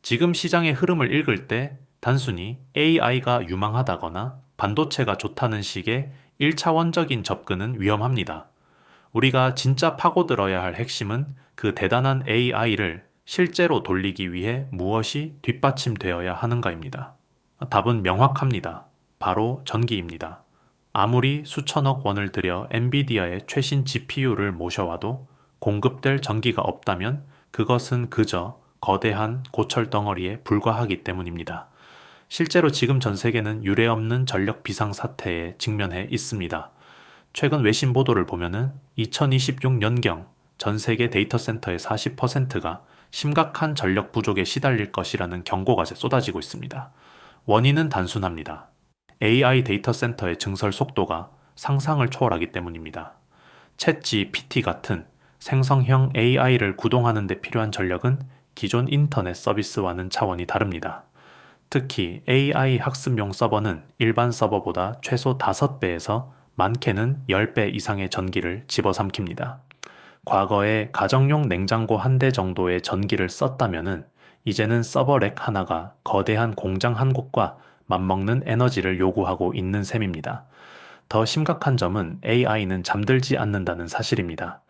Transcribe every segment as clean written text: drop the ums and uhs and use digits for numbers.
지금 시장의 흐름을 읽을 때 단순히 AI가 유망하다거나 반도체가 좋다는 식의 1차원적인 접근은 위험합니다. 우리가 진짜 파고들어야 할 핵심은 그 대단한 AI를 실제로 돌리기 위해 무엇이 뒷받침되어야 하는가입니다. 답은 명확합니다. 바로 전기입니다. 아무리 수천억 원을 들여 엔비디아의 최신 GPU를 모셔와도 공급될 전기가 없다면 그것은 그저 거대한 고철 덩어리에 불과하기 때문입니다. 실제로 지금 전 세계는 유례없는 전력 비상사태에 직면해 있습니다. 최근 외신 보도를 보면은 2026년경 전 세계 데이터 센터의 40%가 심각한 전력 부족에 시달릴 것이라는 경고가 쏟아지고 있습니다. 원인은 단순합니다. AI 데이터 센터의 증설 속도가 상상을 초월하기 때문입니다. 챗GPT 같은 생성형 AI를 구동하는 데 필요한 전력은 기존 인터넷 서비스와는 차원이 다릅니다. 특히 AI 학습용 서버는 일반 서버보다 최소 5배에서 많게는 10배 이상의 전기를 집어삼킵니다. 과거에 가정용 냉장고 한 대 정도의 전기를 썼다면은 이제는 서버 렉 하나가 거대한 공장 한 곳과 맞먹는 에너지를 요구하고 있는 셈입니다. 더 심각한 점은 AI는 잠들지 않는다는 사실입니다.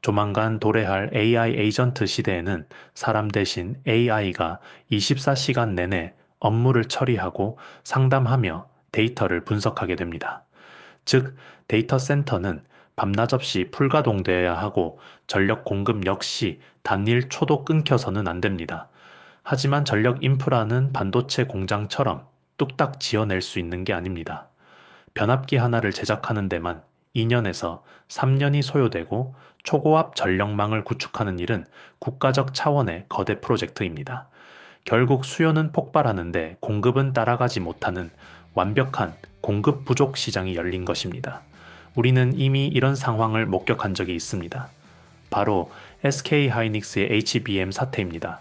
조만간 도래할 AI 에이전트 시대에는 사람 대신 AI가 24시간 내내 업무를 처리하고 상담하며 데이터를 분석하게 됩니다. 즉, 데이터 센터는 밤낮 없이 풀가동되어야 하고 전력 공급 역시 단일 초도 끊겨서는 안 됩니다. 하지만 전력 인프라는 반도체 공장처럼 뚝딱 지어낼 수 있는 게 아닙니다. 변압기 하나를 제작하는 데만 2년에서 3년이 소요되고 초고압 전력망을 구축하는 일은 국가적 차원의 거대 프로젝트입니다. 결국 수요는 폭발하는데 공급은 따라가지 못하는 완벽한 공급 부족 시장이 열린 것입니다. 우리는 이미 이런 상황을 목격한 적이 있습니다. 바로 SK 하이닉스의 HBM 사태입니다.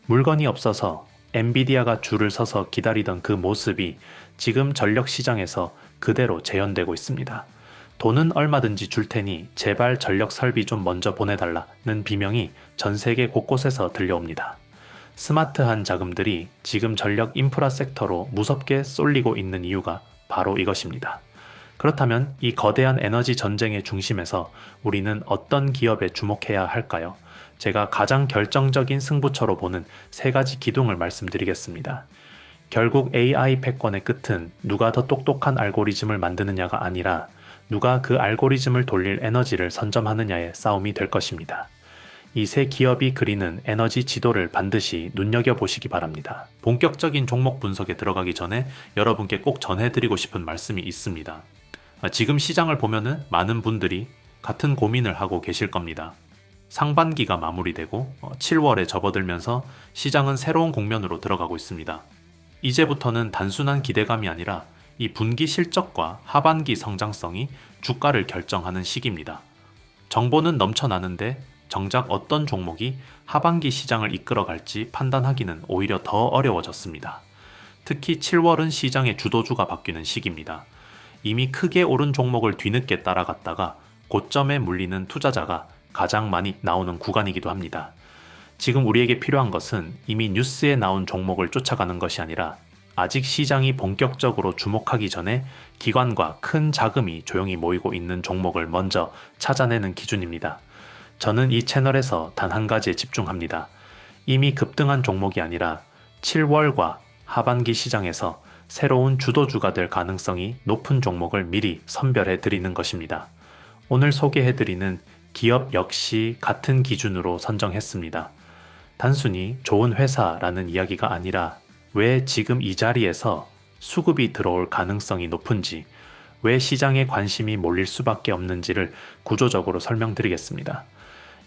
물건이 없어서 엔비디아가 줄을 서서 기다리던 그 모습이 지금 전력 시장에서 그대로 재현되고 있습니다. 돈은 얼마든지 줄 테니 제발 전력 설비 좀 먼저 보내달라는 비명이 전 세계 곳곳에서 들려옵니다. 스마트한 자금들이 지금 전력 인프라 섹터로 무섭게 쏠리고 있는 이유가 바로 이것입니다. 그렇다면 이 거대한 에너지 전쟁의 중심에서 우리는 어떤 기업에 주목해야 할까요? 제가 가장 결정적인 승부처로 보는 3가지 기둥을 말씀드리겠습니다. 결국 AI 패권의 끝은 누가 더 똑똑한 알고리즘을 만드느냐가 아니라 누가 그 알고리즘을 돌릴 에너지를 선점하느냐의 싸움이 될 것입니다. 이 3기업이 그리는 에너지 지도를 반드시 눈여겨보시기 바랍니다. 본격적인 종목 분석에 들어가기 전에 여러분께 꼭 전해드리고 싶은 말씀이 있습니다. 지금 시장을 보면은 많은 분들이 같은 고민을 하고 계실 겁니다. 상반기가 마무리되고 7월에 접어들면서 시장은 새로운 국면으로 들어가고 있습니다. 이제부터는 단순한 기대감이 아니라 이 분기 실적과 하반기 성장성이 주가를 결정하는 시기입니다. 정보는 넘쳐나는데 정작 어떤 종목이 하반기 시장을 이끌어갈지 판단하기는 오히려 더 어려워졌습니다. 특히 7월은 시장의 주도주가 바뀌는 시기입니다. 이미 크게 오른 종목을 뒤늦게 따라갔다가 고점에 물리는 투자자가 가장 많이 나오는 구간이기도 합니다. 지금 우리에게 필요한 것은 이미 뉴스에 나온 종목을 쫓아가는 것이 아니라 아직 시장이 본격적으로 주목하기 전에 기관과 큰 자금이 조용히 모이고 있는 종목을 먼저 찾아내는 기준입니다. 저는 이 채널에서 단 한 가지에 집중합니다. 이미 급등한 종목이 아니라 7월과 하반기 시장에서 새로운 주도주가 될 가능성이 높은 종목을 미리 선별해 드리는 것입니다. 오늘 소개해 드리는 기업 역시 같은 기준으로 선정했습니다. 단순히 좋은 회사라는 이야기가 아니라 왜 지금 이 자리에서 수급이 들어올 가능성이 높은지, 왜 시장에 관심이 몰릴 수밖에 없는지를 구조적으로 설명드리겠습니다.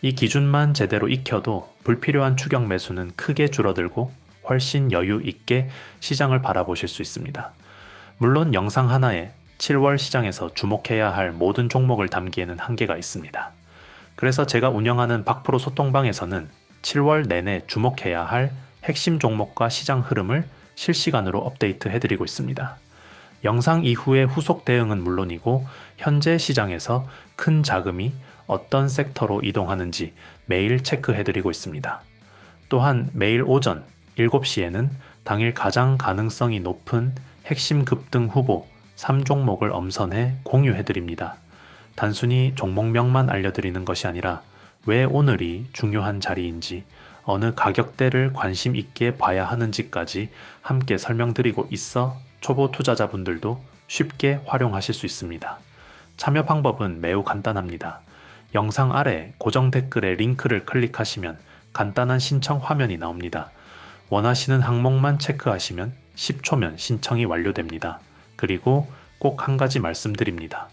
이 기준만 제대로 익혀도 불필요한 추격 매수는 크게 줄어들고 훨씬 여유 있게 시장을 바라보실 수 있습니다. 물론 영상 하나에 7월 시장에서 주목해야 할 모든 종목을 담기에는 한계가 있습니다. 그래서 제가 운영하는 박프로 소통방에서는 7월 내내 주목해야 할 핵심 종목과 시장 흐름을 실시간으로 업데이트 해드리고 있습니다. 영상 이후의 후속 대응은 물론이고 현재 시장에서 큰 자금이 어떤 섹터로 이동하는지 매일 체크해드리고 있습니다. 또한 매일 오전 7시에는 당일 가장 가능성이 높은 핵심 급등 후보 3종목을 엄선해 공유해드립니다. 단순히 종목명만 알려드리는 것이 아니라 왜 오늘이 중요한 자리인지, 어느 가격대를 관심 있게 봐야 하는지까지 함께 설명드리고 있어 초보 투자자분들도 쉽게 활용하실 수 있습니다. 참여 방법은 매우 간단합니다. 영상 아래 고정 댓글에 링크를 클릭하시면 간단한 신청 화면이 나옵니다. 원하시는 항목만 체크하시면 10초면 신청이 완료됩니다. 그리고 꼭 한 가지 말씀드립니다.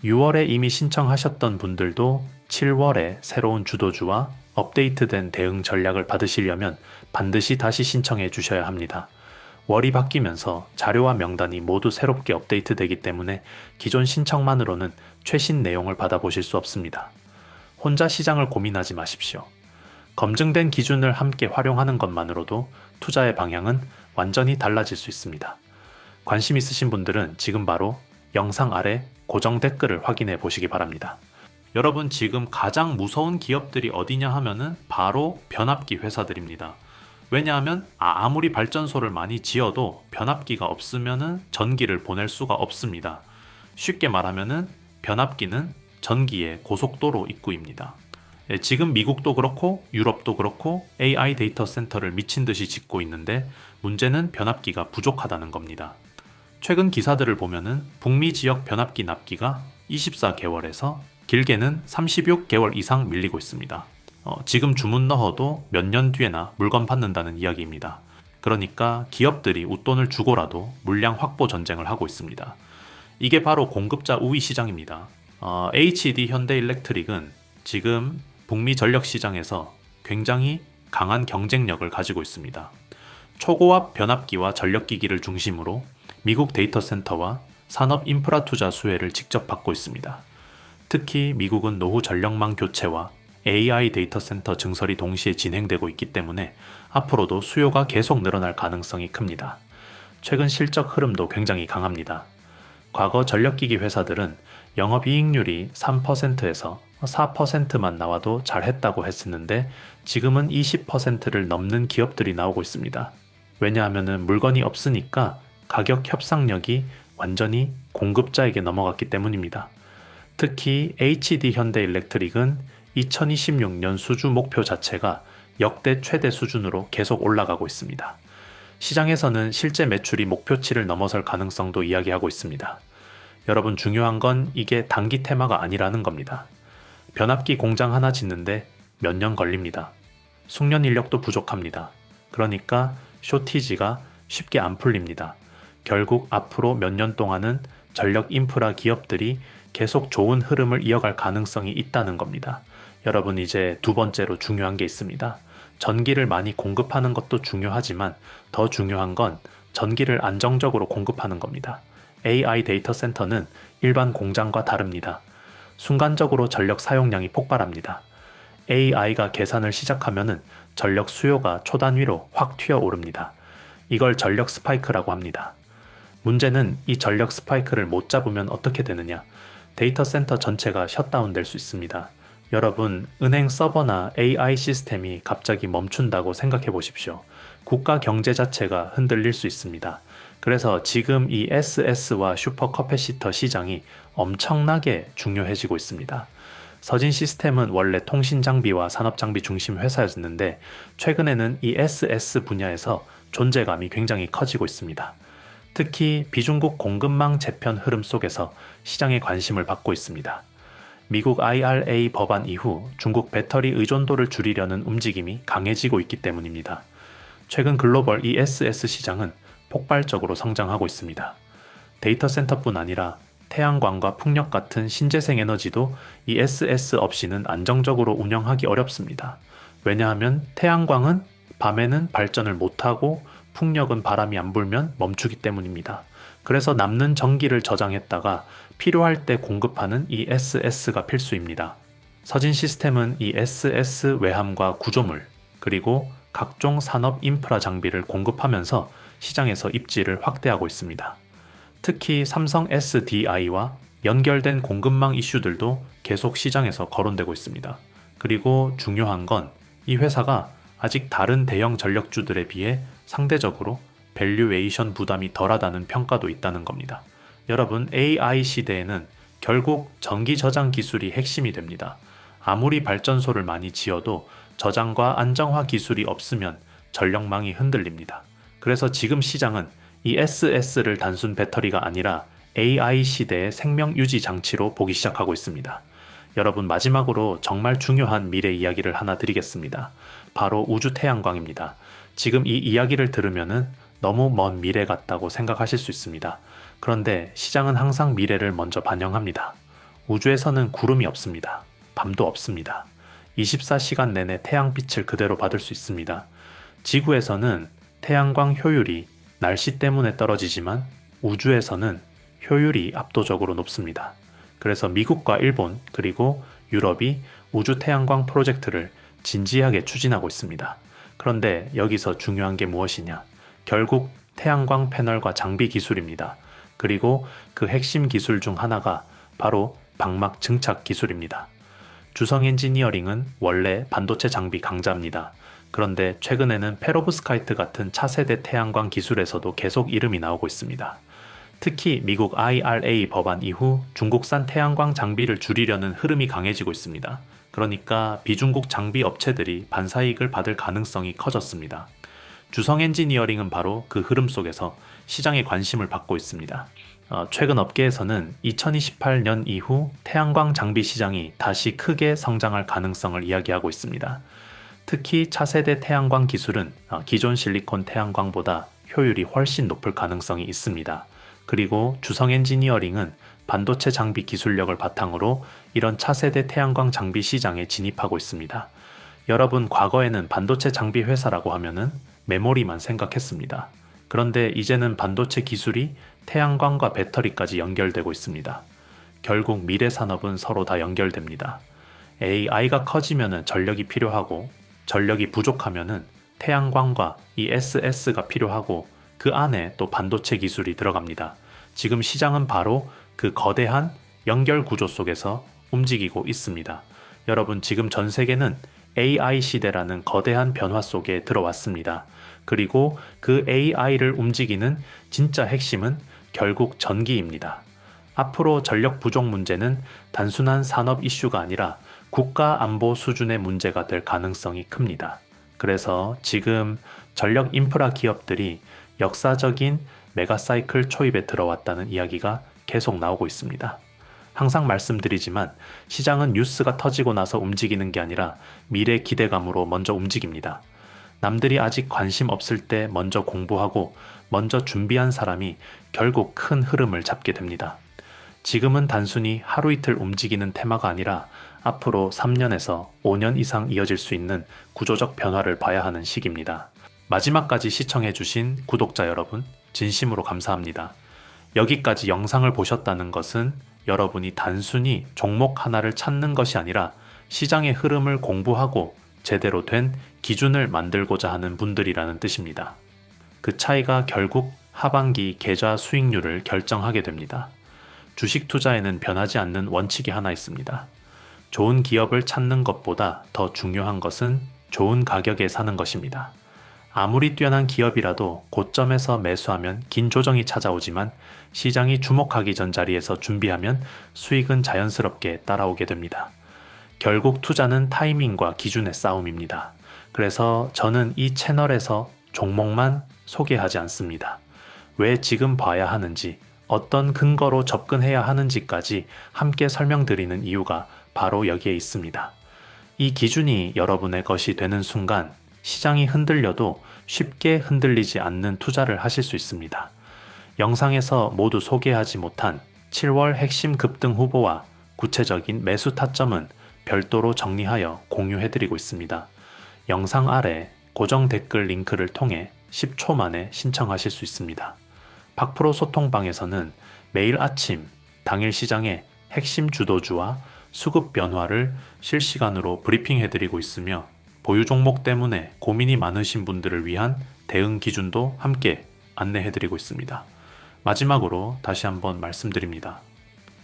6월에 이미 신청하셨던 분들도 7월에 새로운 주도주와 업데이트된 대응 전략을 받으시려면 반드시 다시 신청해 주셔야 합니다. 월이 바뀌면서 자료와 명단이 모두 새롭게 업데이트되기 때문에 기존 신청만으로는 최신 내용을 받아보실 수 없습니다. 혼자 시장을 고민하지 마십시오. 검증된 기준을 함께 활용하는 것만으로도 투자의 방향은 완전히 달라질 수 있습니다. 관심 있으신 분들은 지금 바로 영상 아래 고정 댓글을 확인해 보시기 바랍니다. 여러분, 지금 가장 무서운 기업들이 어디냐 하면은 바로 변압기 회사들입니다. 왜냐하면 아무리 발전소를 많이 지어도 변압기가 없으면은 전기를 보낼 수가 없습니다. 쉽게 말하면은 변압기는 전기의 고속도로 입구입니다. 지금 미국도 그렇고 유럽도 그렇고 AI 데이터 센터를 미친 듯이 짓고 있는데 문제는 변압기가 부족하다는 겁니다. 최근 기사들을 보면은 북미 지역 변압기 납기가 24개월에서 길게는 36개월 이상 밀리고 있습니다. 지금 주문 넣어도 몇 년 뒤에나 물건 받는다는 이야기입니다. 그러니까 기업들이 웃돈을 주고라도 물량 확보 전쟁을 하고 있습니다. 이게 바로 공급자 우위 시장입니다. HD 현대일렉트릭은 지금 북미 전력 시장에서 굉장히 강한 경쟁력을 가지고 있습니다. 초고압 변압기와 전력기기를 중심으로 미국 데이터 센터와 산업 인프라 투자 수혜를 직접 받고 있습니다. 특히 미국은 노후 전력망 교체와 AI 데이터 센터 증설이 동시에 진행되고 있기 때문에 앞으로도 수요가 계속 늘어날 가능성이 큽니다. 최근 실적 흐름도 굉장히 강합니다. 과거 전력기기 회사들은 영업이익률이 3%에서 4%만 나와도 잘했다고 했었는데 지금은 20%를 넘는 기업들이 나오고 있습니다. 왜냐하면 물건이 없으니까 가격 협상력이 완전히 공급자에게 넘어갔기 때문입니다. 특히 HD 현대일렉트릭은 2026년 수주 목표 자체가 역대 최대 수준으로 계속 올라가고 있습니다. 시장에서는 실제 매출이 목표치를 넘어설 가능성도 이야기하고 있습니다. 여러분, 중요한 건 이게 단기 테마가 아니라는 겁니다. 변압기 공장 하나 짓는데 몇 년 걸립니다. 숙련 인력도 부족합니다. 그러니까 쇼티지가 쉽게 안 풀립니다. 결국 앞으로 몇 년 동안은 전력 인프라 기업들이 계속 좋은 흐름을 이어갈 가능성이 있다는 겁니다. 여러분, 이제 두 번째로 중요한 게 있습니다. 전기를 많이 공급하는 것도 중요하지만 더 중요한 건 전기를 안정적으로 공급하는 겁니다. AI 데이터 센터는 일반 공장과 다릅니다. 순간적으로 전력 사용량이 폭발합니다. AI가 계산을 시작하면은 전력 수요가 초단위로 확 튀어오릅니다. 이걸 전력 스파이크라고 합니다. 문제는 이 전력 스파이크를 못 잡으면 어떻게 되느냐? 데이터 센터 전체가 셧다운 될 수 있습니다. 여러분, 은행 서버나 AI 시스템이 갑자기 멈춘다고 생각해 보십시오. 국가 경제 자체가 흔들릴 수 있습니다. 그래서 지금 이 SS와 슈퍼커패시터 시장이 엄청나게 중요해지고 있습니다. 서진 시스템은 원래 통신 장비와 산업 장비 중심 회사였는데 최근에는 이 SS 분야에서 존재감이 굉장히 커지고 있습니다. 특히 비중국 공급망 재편 흐름 속에서 시장의 관심을 받고 있습니다. 미국 IRA 법안 이후 중국 배터리 의존도를 줄이려는 움직임이 강해지고 있기 때문입니다. 최근 글로벌 ESS 시장은 폭발적으로 성장하고 있습니다. 데이터 센터뿐 아니라 태양광과 풍력 같은 신재생 에너지도 ESS 없이는 안정적으로 운영하기 어렵습니다. 왜냐하면 태양광은 밤에는 발전을 못하고 풍력은 바람이 안 불면 멈추기 때문입니다. 그래서 남는 전기를 저장했다가 필요할 때 공급하는 이 SS가 필수입니다. 서진 시스템은 이 SS 외함과 구조물, 그리고 각종 산업 인프라 장비를 공급하면서 시장에서 입지를 확대하고 있습니다. 특히 삼성 SDI와 연결된 공급망 이슈들도 계속 시장에서 거론되고 있습니다. 그리고 중요한 건 이 회사가 아직 다른 대형 전력주들에 비해 상대적으로 밸류에이션 부담이 덜하다는 평가도 있다는 겁니다. 여러분, AI 시대에는 결국 전기 저장 기술이 핵심이 됩니다. 아무리 발전소를 많이 지어도 저장과 안정화 기술이 없으면 전력망이 흔들립니다. 그래서 지금 시장은 이 SS를 단순 배터리가 아니라 AI 시대의 생명 유지 장치로 보기 시작하고 있습니다. 여러분, 마지막으로 정말 중요한 미래 이야기를 하나 드리겠습니다. 바로 우주 태양광입니다. 지금 이 이야기를 들으면은 너무 먼 미래 같다고 생각하실 수 있습니다. 그런데 시장은 항상 미래를 먼저 반영합니다. 우주에서는 구름이 없습니다. 밤도 없습니다. 24시간 내내 태양빛을 그대로 받을 수 있습니다. 지구에서는 태양광 효율이 날씨 때문에 떨어지지만 우주에서는 효율이 압도적으로 높습니다. 그래서 미국과 일본 그리고 유럽이 우주 태양광 프로젝트를 진지하게 추진하고 있습니다. 그런데 여기서 중요한 게 무엇이냐? 결국 태양광 패널과 장비 기술입니다. 그리고 그 핵심 기술 중 하나가 바로 방막 증착 기술입니다. 주성 엔지니어링은 원래 반도체 장비 강자입니다. 그런데 최근에는 페로브스카이트 같은 차세대 태양광 기술에서도 계속 이름이 나오고 있습니다. 특히 미국 IRA 법안 이후 중국산 태양광 장비를 줄이려는 흐름이 강해지고 있습니다. 그러니까 비중국 장비 업체들이 반사이익을 받을 가능성이 커졌습니다. 주성 엔지니어링은 바로 그 흐름 속에서 시장의 관심을 받고 있습니다. 최근 업계에서는 2028년 이후 태양광 장비 시장이 다시 크게 성장할 가능성을 이야기하고 있습니다. 특히 차세대 태양광 기술은 기존 실리콘 태양광보다 효율이 훨씬 높을 가능성이 있습니다. 그리고 주성 엔지니어링은 반도체 장비 기술력을 바탕으로 이런 차세대 태양광 장비 시장에 진입하고 있습니다. 여러분, 과거에는 반도체 장비 회사라고 하면은 메모리만 생각했습니다. 그런데 이제는 반도체 기술이 태양광과 배터리까지 연결되고 있습니다. 결국 미래 산업은 서로 다 연결됩니다. AI가 커지면은 전력이 필요하고 전력이 부족하면은 태양광과 이 SS가 필요하고 그 안에 또 반도체 기술이 들어갑니다. 지금 시장은 바로 그 거대한 연결 구조 속에서 움직이고 있습니다. 여러분, 지금 전 세계는 AI 시대라는 거대한 변화 속에 들어왔습니다. 그리고 그 AI를 움직이는 진짜 핵심은 결국 전기입니다. 앞으로 전력 부족 문제는 단순한 산업 이슈가 아니라 국가 안보 수준의 문제가 될 가능성이 큽니다. 그래서 지금 전력 인프라 기업들이 역사적인 메가사이클 초입에 들어왔다는 이야기가 계속 나오고 있습니다. 항상 말씀드리지만 시장은 뉴스가 터지고 나서 움직이는 게 아니라 미래 기대감으로 먼저 움직입니다. 남들이 아직 관심 없을 때 먼저 공부하고 먼저 준비한 사람이 결국 큰 흐름을 잡게 됩니다. 지금은 단순히 하루 이틀 움직이는 테마가 아니라 앞으로 3년에서 5년 이상 이어질 수 있는 구조적 변화를 봐야 하는 시기입니다. 마지막까지 시청해주신 구독자 여러분, 진심으로 감사합니다. 여기까지 영상을 보셨다는 것은 여러분이 단순히 종목 하나를 찾는 것이 아니라 시장의 흐름을 공부하고 제대로 된 기준을 만들고자 하는 분들이라는 뜻입니다. 그 차이가 결국 하반기 계좌 수익률을 결정하게 됩니다. 주식 투자에는 변하지 않는 원칙이 하나 있습니다. 좋은 기업을 찾는 것보다 더 중요한 것은 좋은 가격에 사는 것입니다. 아무리 뛰어난 기업이라도 고점에서 매수하면 긴 조정이 찾아오지만 시장이 주목하기 전 자리에서 준비하면 수익은 자연스럽게 따라오게 됩니다. 결국 투자는 타이밍과 기준의 싸움입니다. 그래서 저는 이 채널에서 종목만 소개하지 않습니다. 왜 지금 봐야 하는지, 어떤 근거로 접근해야 하는지까지 함께 설명드리는 이유가 바로 여기에 있습니다. 이 기준이 여러분의 것이 되는 순간 시장이 흔들려도 쉽게 흔들리지 않는 투자를 하실 수 있습니다. 영상에서 모두 소개하지 못한 7월 핵심 급등 후보와 구체적인 매수 타점은 별도로 정리하여 공유해드리고 있습니다. 영상 아래 고정 댓글 링크를 통해 10초 만에 신청하실 수 있습니다. 박프로 소통방에서는 매일 아침 당일 시장의 핵심 주도주와 수급 변화를 실시간으로 브리핑해드리고 있으며 보유 종목 때문에 고민이 많으신 분들을 위한 대응 기준도 함께 안내해드리고 있습니다. 마지막으로 다시 한번 말씀드립니다.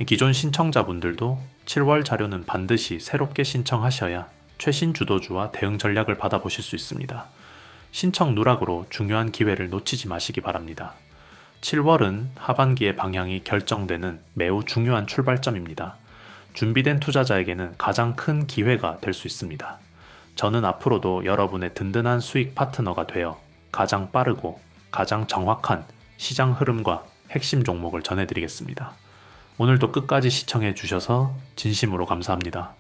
기존 신청자분들도 7월 자료는 반드시 새롭게 신청하셔야 최신 주도주와 대응 전략을 받아보실 수 있습니다. 신청 누락으로 중요한 기회를 놓치지 마시기 바랍니다. 7월은 하반기의 방향이 결정되는 매우 중요한 출발점입니다. 준비된 투자자에게는 가장 큰 기회가 될 수 있습니다. 저는 앞으로도 여러분의 든든한 수익 파트너가 되어 가장 빠르고 가장 정확한 시장 흐름과 핵심 종목을 전해드리겠습니다. 오늘도 끝까지 시청해 주셔서 진심으로 감사합니다.